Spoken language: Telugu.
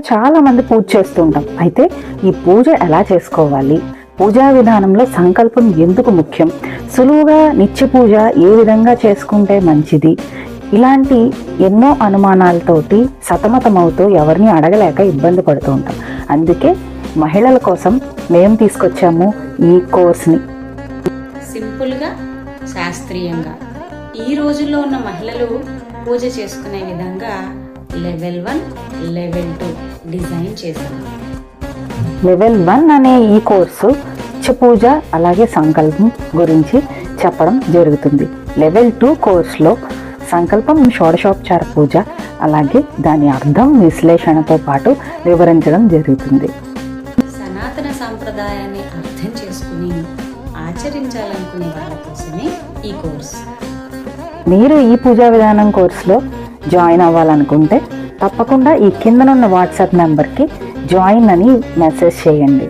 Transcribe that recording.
చాలా మంది పూజ చేస్తుంటాం. అయితే ఈ పూజ ఎలా చేసుకోవాలి, పూజా విధానంలో సంకల్పం ఎందుకు ముఖ్యం, సులువుగా నిత్య పూజ ఏ విధంగా చేసుకుంటే మంచిది, ఇలాంటి ఎన్నో అనుమానాలతోటి సతమతమవుతూ ఎవరిని అడగలేక ఇబ్బంది పడుతూ ఉంటాం. అందుకే మహిళల కోసం మేము తీసుకొచ్చాము ఈ కోర్స్ని. సింపుల్గా, శాస్త్రీయంగా ఈ రోజుల్లో ఉన్న మహిళలు పూజ చేసుకునే విధంగా లెవెల్ 1, లెవెల్ 2 డిజైన్ చేశాము. లెవెల్ 1 అనే ఈ కోర్సు నిత్య పూజ అలాగే సంకల్పం గురించి చెప్పడం జరుగుతుంది. లెవెల్ 2 కోర్సులో సంకల్పం, షోడశోపచార పూజ అలాగే దాని అర్థం, విశ్లేషణతో పాటు వివరించడం జరుగుతుంది. సనాతన సాంప్రదాయాన్ని అర్థం చేసుకుని ఆచరించాలనుకునే వాళ్ళ కోసమే ఈ కోర్స్. మీరు ఈ పూజా విధానం కోర్సులో జాయిన్ అవ్వాలనుకుంటే తప్పకుండా ఈ కిందనున్న వాట్సాప్ నెంబర్కి జాయిన్ అని మెసేజ్ చేయండి.